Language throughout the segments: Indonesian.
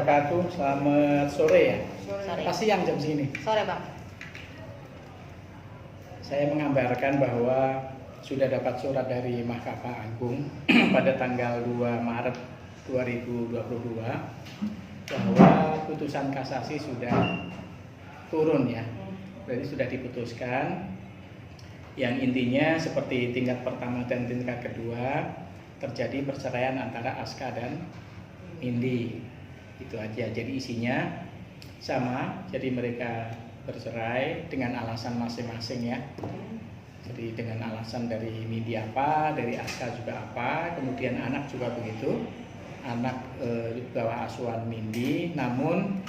wabarakatuh. Selamat sore ya. Sore. Pasti yang jam segini. Sore Bang. Saya mengabarkan bahwa sudah dapat surat dari Mahkamah Agung pada tanggal 2 Maret 2022 bahwa putusan kasasi sudah turun ya. Berarti sudah diputuskan. Yang intinya seperti tingkat pertama dan tingkat kedua terjadi perceraian antara Aska dan Nindi. Itu aja. Jadi isinya sama. Jadi mereka bercerai dengan alasan masing-masing ya. Jadi dengan alasan dari Nindi apa, dari Aska juga apa, kemudian anak juga begitu. Anak bawah asuhan Nindi, namun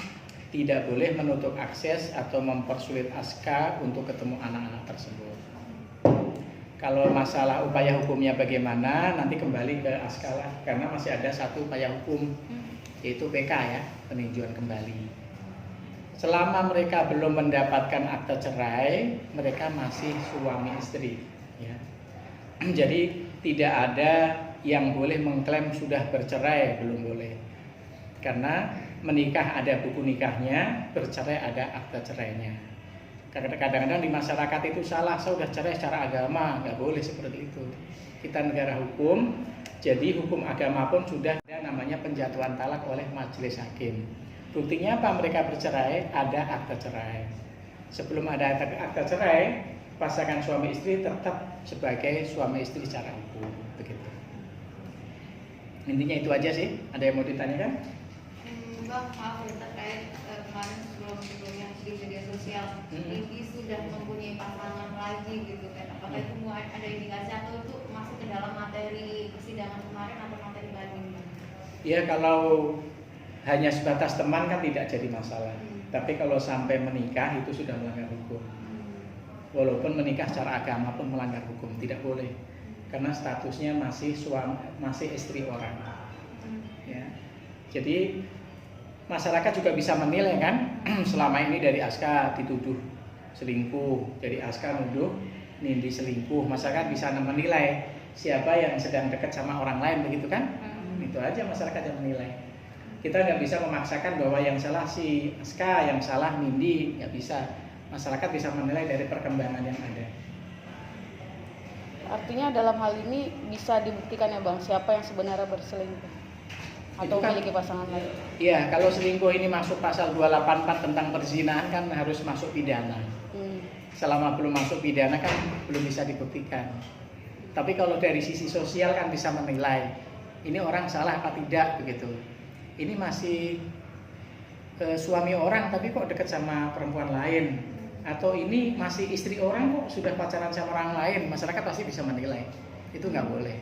tidak boleh menutup akses atau mempersulit Aska untuk ketemu anak-anak tersebut. Kalau masalah upaya hukumnya bagaimana, nanti kembali ke Aska lah, karena masih ada satu upaya hukum, yaitu PK ya, peninjauan kembali. Selama mereka belum mendapatkan akte cerai, mereka masih suami istri ya. Jadi tidak ada yang boleh mengklaim sudah bercerai, belum boleh. Karena menikah ada buku nikahnya, bercerai ada akte cerainya. Kadang-kadang di masyarakat itu salah, saya sudah cerai secara agama, nggak boleh seperti itu. Kita negara hukum, jadi hukum agama pun sudah ada namanya penjatuhan talak oleh majelis hakim. Buktinya apa mereka bercerai? Ada akte cerai. Sebelum ada akte cerai, pasangan suami istri tetap sebagai suami istri secara hukum. Begitu. Intinya itu aja sih. Ada yang mau ditanyakan? Bang, maaf ya terkait kemarin sebelumnya di media sosial, Nindi sudah mempunyai pasangan lagi gitu kan? Apakah itu ada indikasi atau itu masuk ke dalam materi persidangan kemarin atau materi banding? Ya kalau hanya sebatas teman kan tidak jadi masalah. Tapi kalau sampai menikah itu sudah melanggar hukum. Walaupun menikah secara agama pun melanggar hukum, tidak boleh. Karena statusnya masih istri orang. Ya. Jadi masyarakat juga bisa menilai kan, selama ini dari Aska dituduh selingkuh, dari Aska nuduh Nindi selingkuh, masyarakat bisa menilai siapa yang sedang dekat sama orang lain, begitu kan? Itu aja masyarakat yang menilai. Kita nggak bisa memaksakan bahwa yang salah si Aska, yang salah Nindi, nggak bisa. Masyarakat bisa menilai dari perkembangan yang ada. Artinya dalam hal ini bisa dibuktikan ya Bang, siapa yang sebenarnya berselingkuh atau kan, memiliki pasangan lain? Iya, kalau selingkuh ini masuk pasal 284 tentang perzinahan kan harus masuk pidana. Selama belum masuk pidana kan belum bisa dibuktikan. Tapi kalau dari sisi sosial kan bisa menilai ini orang salah apa tidak begitu. Ini masih suami orang tapi kok dekat sama perempuan lain, atau ini masih istri orang kok sudah pacaran sama orang lain, masyarakat pasti bisa menilai. Itu nggak boleh.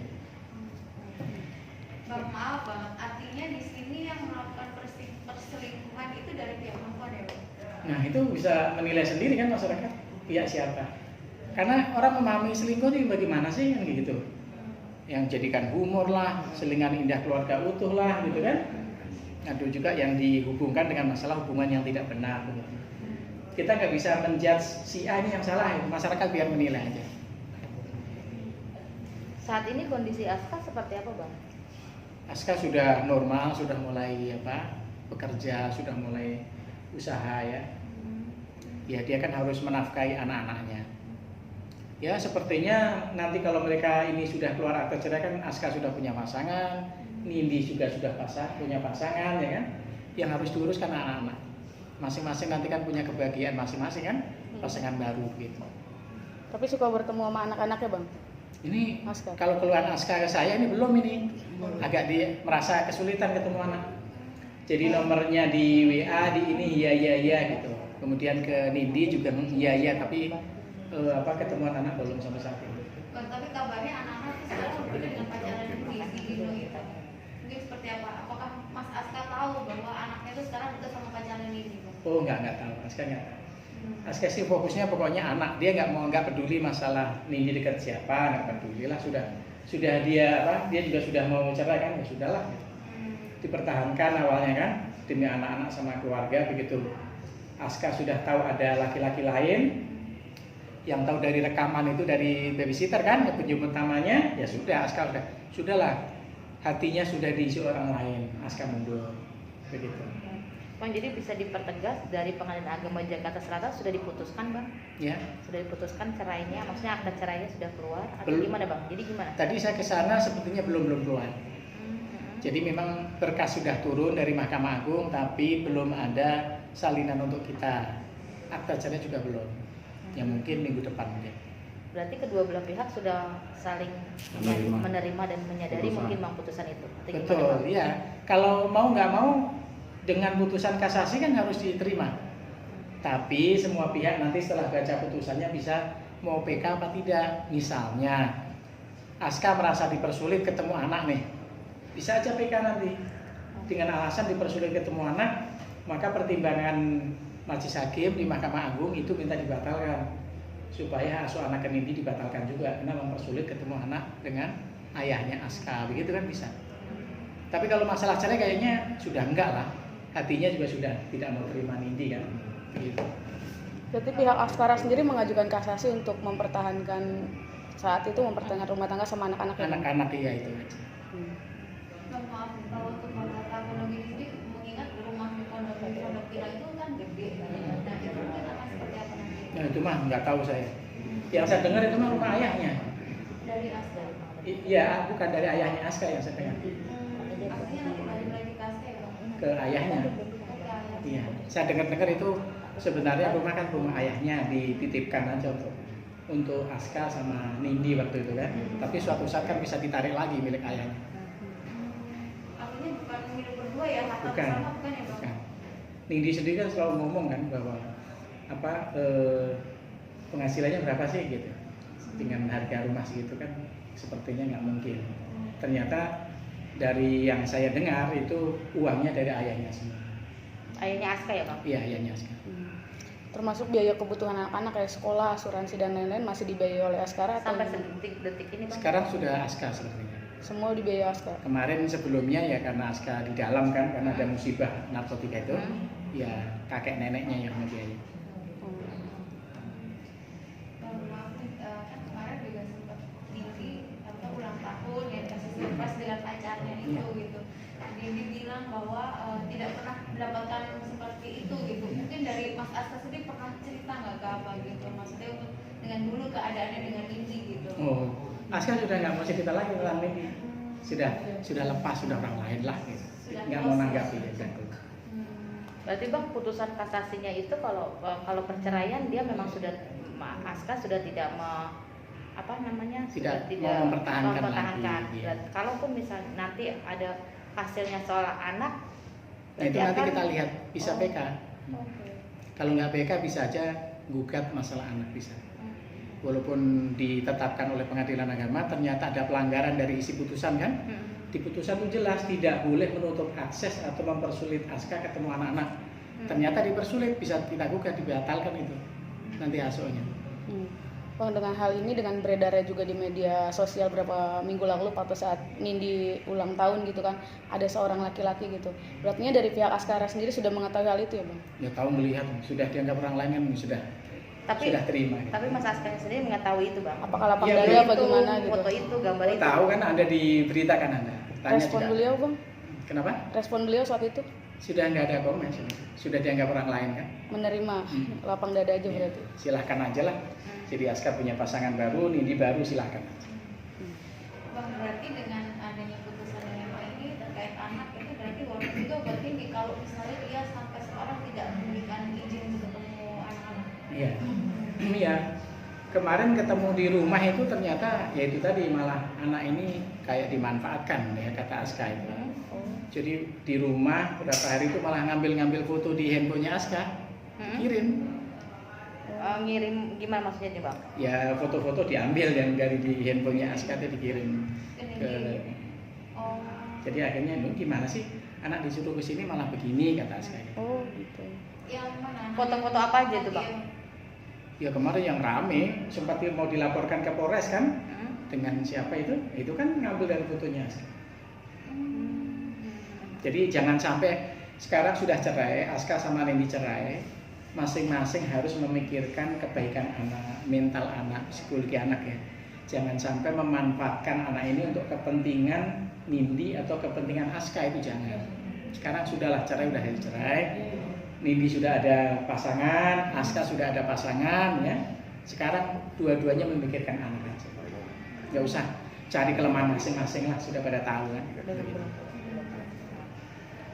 Bang, maaf banget, artinya di sini yang melakukan perselingkuhan itu dari pihak perempuan ya Bang? Nah itu bisa menilai sendiri kan masyarakat, pihak siapa. Karena orang memahami selingkuh itu bagaimana sih yang gitu. Yang jadikan humor lah, selingan indah keluarga utuh lah gitu kan. Ada juga yang dihubungkan dengan masalah hubungan yang tidak benar. Kita nggak bisa menjudge si A ini yang salah, masyarakat biar menilai aja. Saat ini kondisi Aska seperti apa Bang? Aska sudah normal, sudah mulai bekerja, sudah mulai usaha ya. Ya dia kan harus menafkahi anak-anaknya. Ya sepertinya nanti kalau mereka ini sudah keluar akte cerai kan Aska sudah punya pasangan, Nindi juga sudah punya pasangan ya kan. Yang harus diurus kan anak-anak. Masing-masing nanti kan punya kebahagiaan masing-masing kan, pasangan baru gitu. Tapi suka bertemu sama anak-anaknya Bang? Ini Aska. kalau keluar Aska ke saya ini belum ini. Agak merasa kesulitan ketemu anak. Jadi nomornya di WA di ini iya gitu. Kemudian ke Nindi juga iya tapi ketemuan anak belum sampai saat ini. Tapi kabarnya anak-anak itu sekarang udah dengan pacaran di Indo itu. Mungkin seperti apa? Apakah Mas Aska tahu bahwa anaknya itu sekarang udah sama pacaran ini Bang? Oh nggak tahu, Aska nggak tahu. Aska sih fokusnya pokoknya anak, dia nggak peduli masalah Nindi dekat siapa, nggak peduli lah, sudah dia juga sudah mau cerai kan, ya sudahlah dipertahankan awalnya kan demi anak-anak sama keluarga. Begitu Aska sudah tahu ada laki-laki lain, yang tahu dari rekaman itu dari babysitter kan, penjemput utamanya, ya sudah Aska sudahlah, hatinya sudah diisi orang lain, Aska mundur. begitu. Bang, jadi bisa dipertegas dari Pengadilan Agama Jakarta Selatan sudah diputuskan, Bang? Ya, Sudah diputuskan cerainya, maksudnya akta cerainya sudah keluar atau Belum. gimana, Bang? Jadi gimana? tadi saya ke sana sepertinya belum keluar. Jadi memang berkas sudah turun dari Mahkamah Agung, tapi belum ada salinan untuk kita. Akta cerai juga belum. Ya mungkin minggu depan mungkin. Berarti kedua belah pihak sudah saling menerima dan menyadari Putusan. mungkin Bang putusan itu. Atau gimana, Betul, Bang? ya. Kalau mau nggak mau dengan putusan kasasi kan harus diterima. Tapi semua pihak nanti setelah baca putusannya bisa mau PK apa tidak. Misalnya Aska merasa dipersulit ketemu anak nih, bisa aja PK nanti. Dengan alasan dipersulit ketemu anak, maka pertimbangan Majelis Hakim di Mahkamah Agung itu minta dibatalkan supaya asuh anak ke Nindi dibatalkan juga karena mempersulit ketemu anak dengan ayahnya Aska, begitu kan bisa. Tapi kalau masalah cerai kayaknya sudah enggak lah, hatinya juga sudah tidak mau terima Nindi kan, begitu. Berarti pihak Askara sendiri mengajukan kasasi untuk mempertahankan saat itu mempertahankan rumah tangga sama anak-anaknya. Anak-anak iya itu aja. Bang, maaf, kalau untuk masalah pondok ini sendiri, mengingat rumah di pondok Villa itu kan gede, nah itu mungkin akan seperti apa nanti? Nah itu mah nggak tahu saya. Yang saya dengar itu mah rumah ayahnya. Dari Aska. Iya, bukan dari ayahnya Aska yang saya dengar. Artinya nanti balik lagi ke Aska ya, Bang? Ke ayahnya. Iya, saya dengar-dengar itu sebenarnya rumah kan rumah ayahnya dititipkan aja untuk Aska sama Nindi waktu itu kan. Tapi suatu saat kan bisa ditarik lagi milik ayahnya. Artinya bukan milik berdua ya, harta Bukan. bersama bukan ya, Bang? Bukan. Nindi sendiri kan selalu ngomong kan bahwa penghasilannya berapa sih gitu. Dengan harga rumah segitu kan sepertinya nggak mungkin. Ternyata dari yang saya dengar itu uangnya dari ayahnya semua. Ayahnya Aska ya, Bang? Iya, ayahnya Aska. Termasuk biaya kebutuhan anak-anak kayak sekolah, asuransi dan lain-lain masih dibiayai oleh Askara atau Sampai detik ini, Bang? Sekarang sudah Aska sepertinya. semua dibiayai Askara? Kemarin sebelumnya ya karena Aska di dalam kan karena ada musibah narkotika itu, ya kakek neneknya yang membiayai. Maaf nih, kan kemarin juga sempat Didi ulang tahun ya dikasih surprise dengan pacarnya itu gitu. Didi bilang bahwa tidak pernah mendapatkan seperti itu gitu. Mungkin dari Mas Aska sendiri pernah cerita nggak ke apa gitu? Maksudnya untuk dengan dulu keadaannya dengan Didi gitu. Oh, Aska sudah nggak mau cerita lagi tentang ini. Sudah lepas, sudah orang lain lah gitu. Nggak mau nanggapi ya. Berarti Bang putusan kasasinya itu kalau perceraian dia memang sudah Aska sudah tidak Tidak mau mempertahankan lagi, iya. Kalaupun misalnya nanti ada hasilnya soal anak, Nah itu nanti kita lihat bisa PK. Oke. Kalau nggak PK bisa aja gugat masalah anak bisa. Walaupun ditetapkan oleh Pengadilan Agama ternyata ada pelanggaran dari isi putusan kan. Di putusan itu jelas tidak boleh menutup akses atau mempersulit Aska ketemu anak-anak. Ternyata dipersulit, bisa kita gugat, dibatalkan itu nanti hasilnya. Bang, dengan hal ini, dengan beredarnya juga di media sosial beberapa minggu lalu pada saat Nindi ulang tahun gitu kan, ada seorang laki-laki gitu. Berarti dari pihak Askara sendiri sudah mengetahui hal itu ya, Bang? Ya tahu melihat sudah dianggap orang lain kan sudah terima. Gitu. Tapi Mas Aska sendiri mengetahui itu, Bang. Apakah lapang Ya, dada itu, apa gimana gitu? Foto itu, gambar itu. Tahu kan ada di berita kan Anda. Tanya Respon juga. beliau, Bang? Kenapa? Respon beliau saat itu Sudah nggak ada komen, sudah dianggap orang lain kan. menerima lapang dada aja Ya, berarti. silahkan aja lah. Jadi Aska punya pasangan baru, Nindi baru, silahkan. Bang, berarti dengan adanya putusan MMA ini terkait anak itu berarti warga juga berarti kalau misalnya dia sampai sekarang tidak memberikan izin untuk ketemu anak-anak. Iya. Iya. Kemarin ketemu di rumah itu ternyata ya itu tadi malah anak ini kayak dimanfaatkan ya kata Aska itu. Jadi di rumah beberapa hari itu malah ngambil foto di handphonenya Aska, kirim. Ngirim gimana maksudnya nih, Bang? Ya foto-foto diambil yang dari di handphonenya Aska itu dikirim ke. Oh. Jadi akhirnya lu gimana sih anak disuruh ke sini malah begini kata Aska. Oh, gitu. Yang mana? Foto-foto apa aja itu, Bang? Ya kemarin yang rame sempat mau dilaporkan ke Polres kan dengan siapa itu kan ngambil dari fotonya Aska. Jadi jangan sampai sekarang sudah cerai, Aska sama Nindi cerai, masing-masing harus memikirkan kebaikan anak, mental anak, psikologi anak ya. Jangan sampai memanfaatkan anak ini untuk kepentingan Nindi atau kepentingan Aska, itu jangan. sekarang sudahlah cerai, udah cerai. Nindi sudah ada pasangan, Aska sudah ada pasangan ya. Sekarang dua-duanya memikirkan anak aja. Nggak usah cari kelemahan masing-masing lah, sudah pada tahu kan.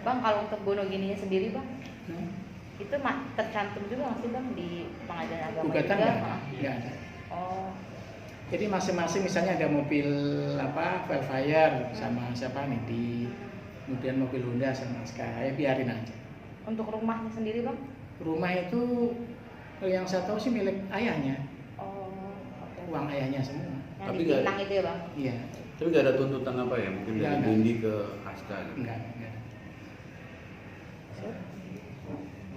Bang, kalau untuk bunuh gininya sendiri bang, itu tercantum juga nggak sih bang di pengadilan agama Gugatan juga? nggak ada. Oh, Jadi masing-masing misalnya ada mobil Velfire sama siapa Nindi, kemudian mobil Honda sama Aska, ya biarin aja. untuk rumahnya sendiri bang? Rumah itu yang saya tahu sih milik ayahnya, Oh, oke. uang ayahnya semua. Yang Tapi di nggak- Pinang itu ya bang? Iya, Tapi nggak ada tuntutan apa ya? Mungkin Nggak dari ada. Nindi ke Aska gitu. enggak.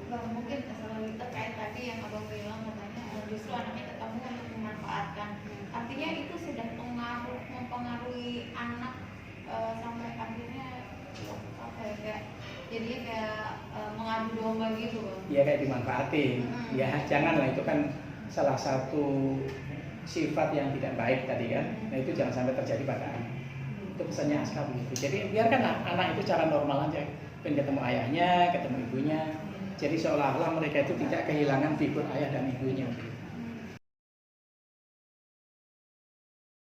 Bang, mungkin selalu terkait tadi yang abang bilang katanya justru anaknya ketemu untuk memanfaatkan. Artinya itu sudah mempengaruhi anak sampai akhirnya apa ya, kayak jadinya kayak mengadu domba gitu bang. Dia kayak dimanfaatin. Ya janganlah, itu kan salah satu sifat yang tidak baik tadi kan. Nah itu jangan sampai terjadi pada anak. Itu pesannya Aska begitu. Jadi biarkanlah anak itu cara normal aja. Pengen ketemu ayahnya, ketemu ibunya. Jadi seolah-olah mereka itu tidak kehilangan figur ayah dan ibunya.